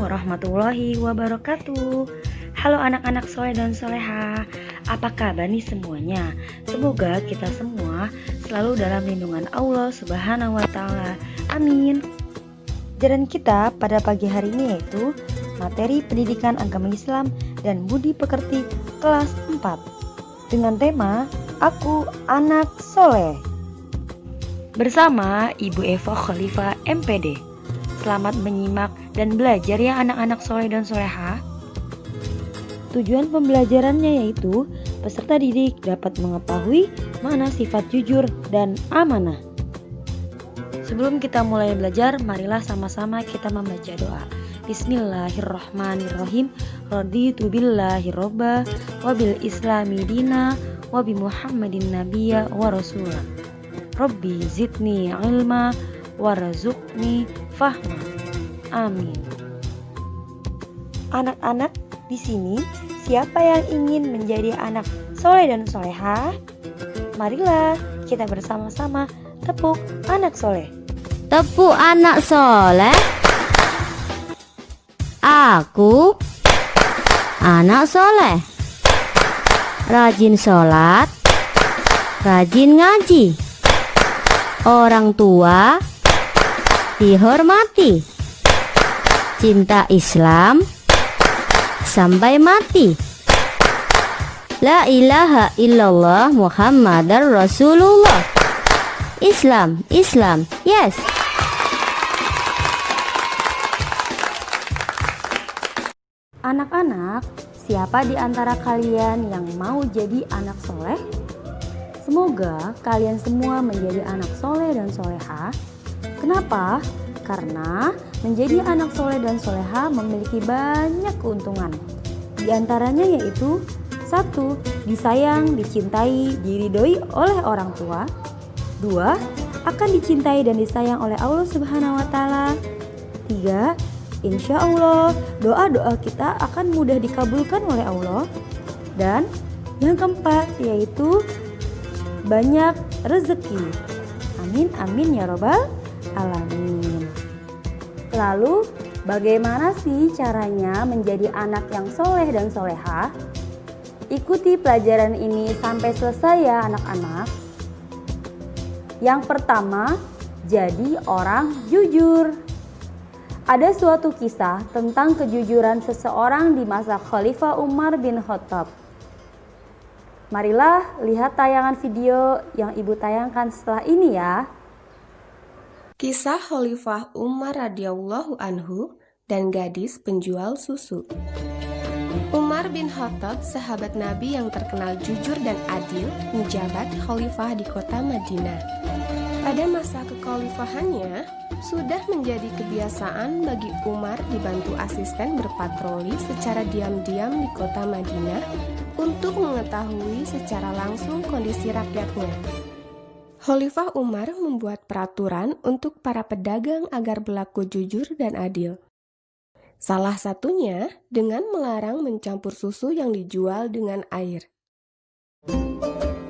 warahmatullahi wabarakatuh. Halo anak-anak soleh dan soleha, apa kabar nih semuanya? Semoga kita semua selalu dalam lindungan Allah Subhanahu wa Ta'ala. Amin. Pelajaran kita pada pagi hari ini yaitu materi pendidikan agama Islam dan budi pekerti kelas 4 dengan tema Aku Anak Soleh bersama Ibu Eva Khalifah MPD. Selamat menyimak dan belajar ya anak-anak soleh dan soleha. Tujuan pembelajarannya yaitu peserta didik dapat mengetahui makna sifat jujur dan amanah. Sebelum kita mulai belajar, marilah sama-sama kita membaca doa. Bismillahirrahmanirrahim. Raditu billahi robba wa bil islami dina wa bi Muhammadin nabiyya wa rasulah. Rabbi zidni ilma warzuqni fahma. Amin. Anak-anak di sini, siapa yang ingin menjadi anak soleh dan soleha? Marilah kita bersama-sama tepuk anak soleh. Tepuk anak soleh. Aku anak soleh, rajin sholat, rajin ngaji, orang tua dihormati, cinta Islam sampai mati. La ilaha illallah Muhammadar Rasulullah. Islam, Islam, yes. Anak-anak, siapa di antara kalian yang mau jadi anak soleh? Semoga kalian semua menjadi anak soleh dan soleha. Kenapa? Karena menjadi anak soleh dan soleha memiliki banyak keuntungan. Di antaranya yaitu 1. Disayang, dicintai, diridhoi oleh orang tua. 2. Akan dicintai dan disayang oleh Allah Subhanahu wa Ta'ala. 3. Insya Allah doa-doa kita akan mudah dikabulkan oleh Allah. Dan yang keempat yaitu banyak rezeki. Amin amin ya robbal alamin. Lalu bagaimana sih caranya menjadi anak yang soleh dan soleha? Ikuti pelajaran ini sampai selesai ya anak-anak. Yang pertama, jadi orang jujur. Ada suatu kisah tentang kejujuran seseorang di masa Khalifah Umar bin Khattab. Marilah lihat tayangan video yang ibu tayangkan setelah ini ya. Kisah Khalifah Umar radhiyallahu anhu dan gadis penjual susu. Umar bin Khattab, sahabat Nabi yang terkenal jujur dan adil, menjabat khalifah di kota Madinah. Pada masa kekhalifahannya, sudah menjadi kebiasaan bagi Umar dibantu asisten berpatroli secara diam-diam di kota Madinah untuk mengetahui secara langsung kondisi rakyatnya. Khalifah Umar membuat peraturan untuk para pedagang agar berlaku jujur dan adil. Salah satunya dengan melarang mencampur susu yang dijual dengan air.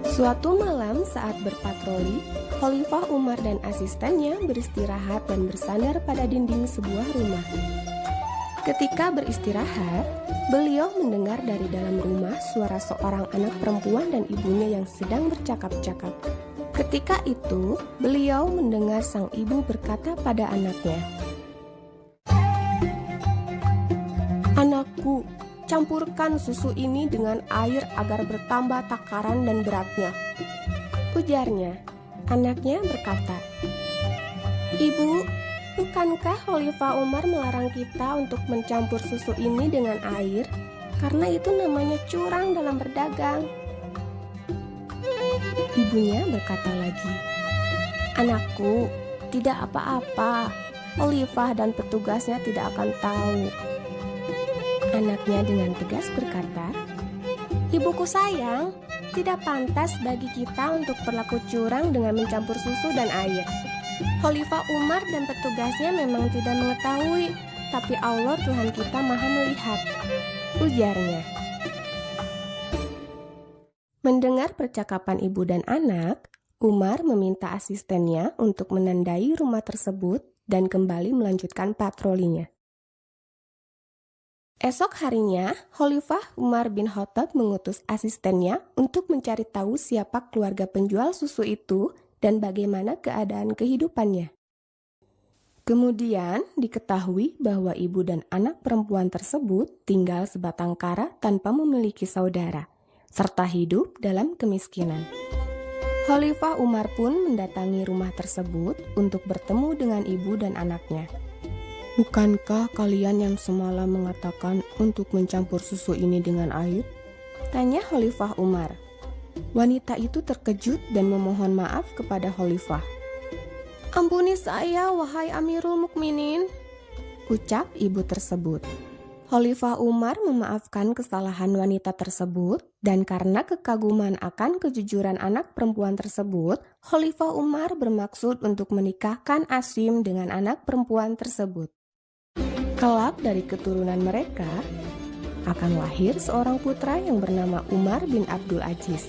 Suatu malam saat berpatroli, Khalifah Umar dan asistennya beristirahat dan bersandar pada dinding sebuah rumah. Ketika beristirahat, beliau mendengar dari dalam rumah suara seorang anak perempuan dan ibunya yang sedang bercakap-cakap. Ketika itu, beliau mendengar sang ibu berkata pada anaknya, "Anakku, campurkan susu ini dengan air agar bertambah takaran dan beratnya," ujarnya. Anaknya berkata, "Ibu, bukankah Khalifah Umar melarang kita untuk mencampur susu ini dengan air? Karena itu namanya curang dalam berdagang." Ibunya berkata lagi, "Anakku, tidak apa-apa. Khalifah dan petugasnya tidak akan tahu." Anaknya dengan tegas berkata, "Ibuku sayang, tidak pantas bagi kita untuk berlaku curang dengan mencampur susu dan air. Khalifah Umar dan petugasnya memang tidak mengetahui, tapi Allah Tuhan kita maha melihat," ujarnya. Mendengar percakapan ibu dan anak, Umar meminta asistennya untuk menandai rumah tersebut dan kembali melanjutkan patrolinya. Esok harinya, Khalifah Umar bin Khattab mengutus asistennya untuk mencari tahu siapa keluarga penjual susu itu dan bagaimana keadaan kehidupannya. Kemudian diketahui bahwa ibu dan anak perempuan tersebut tinggal sebatang kara tanpa memiliki saudara, serta hidup dalam kemiskinan. Khalifah Umar pun mendatangi rumah tersebut untuk bertemu dengan ibu dan anaknya. "Bukankah kalian yang semalam mengatakan untuk mencampur susu ini dengan air?" tanya Khalifah Umar. Wanita itu terkejut dan memohon maaf kepada Khalifah. "Ampuni saya, wahai Amirul Mukminin," ucap ibu tersebut. Khalifah Umar memaafkan kesalahan wanita tersebut, dan karena kekaguman akan kejujuran anak perempuan tersebut, Khalifah Umar bermaksud untuk menikahkan Asim dengan anak perempuan tersebut. Kelak dari keturunan mereka akan lahir seorang putra yang bernama Umar bin Abdul Aziz,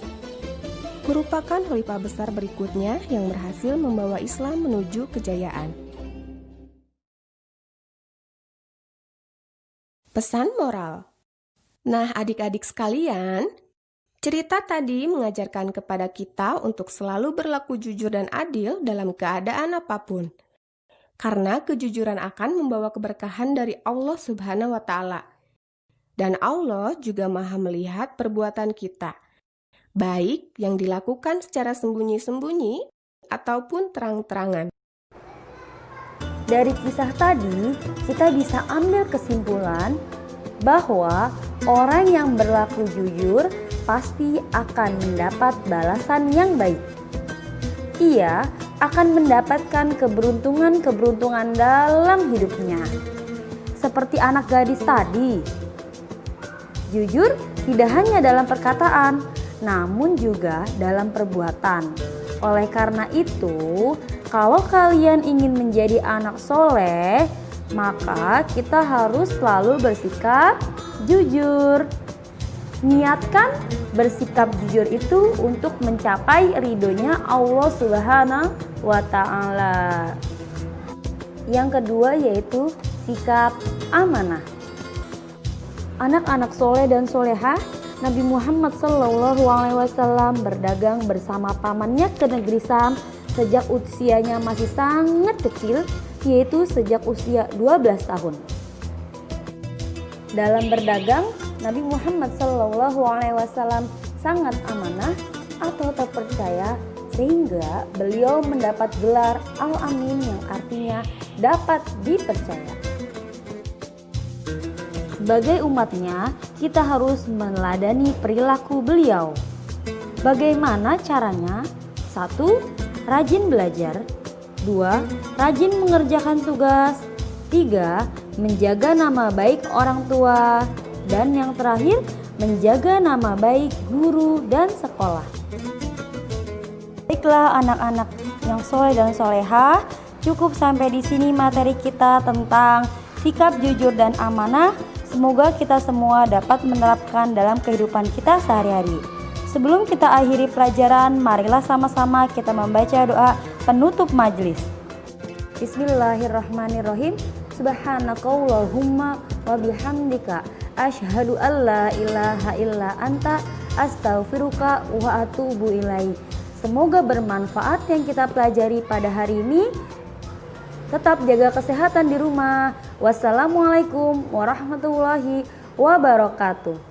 merupakan khalifah besar berikutnya yang berhasil membawa Islam menuju kejayaan. Pesan moral. Nah, adik-adik sekalian, cerita tadi mengajarkan kepada kita untuk selalu berlaku jujur dan adil dalam keadaan apapun. Karena kejujuran akan membawa keberkahan dari Allah Subhanahu wa Ta'ala. Dan Allah juga Maha melihat perbuatan kita, baik yang dilakukan secara sembunyi-sembunyi ataupun terang-terangan. Dari kisah tadi, kita bisa ambil kesimpulan bahwa orang yang berlaku jujur pasti akan mendapat balasan yang baik. Ia akan mendapatkan keberuntungan-keberuntungan dalam hidupnya. Seperti anak gadis tadi. Jujur tidak hanya dalam perkataan, namun juga dalam perbuatan. Oleh karena itu, kalau kalian ingin menjadi anak soleh, maka kita harus selalu bersikap jujur. Niatkan bersikap jujur itu untuk mencapai ridhonya Allah Subhanahu wa Ta'ala. Yang kedua yaitu sikap amanah. Anak-anak soleh dan solehah, Nabi Muhammad SAW berdagang bersama pamannya ke negeri Sam sejak usianya masih sangat kecil, yaitu sejak usia 12 tahun. Dalam berdagang, Nabi Muhammad SAW sangat amanah atau terpercaya sehingga beliau mendapat gelar Al-Amin yang artinya dapat dipercaya. Sebagai umatnya, kita harus meneladani perilaku beliau. Bagaimana caranya? 1. Rajin belajar. 2. Rajin mengerjakan tugas. 3. Menjaga nama baik orang tua. Dan yang terakhir, menjaga nama baik guru dan sekolah. Baiklah anak-anak yang soleh dan solehah, cukup sampai di sini materi kita tentang sikap jujur dan amanah. Semoga kita semua dapat menerapkan dalam kehidupan kita sehari-hari. Sebelum kita akhiri pelajaran, marilah sama-sama kita membaca doa penutup majelis. Bismillahirrahmanirrahim. Subhanakallahumma wa bihamdika asyhadu an la ilaha illa anta astaghfiruka wa atubu ilaik. Semoga bermanfaat yang kita pelajari pada hari ini. Tetap jaga kesehatan di rumah. Wassalamualaikum warahmatullahi wabarakatuh.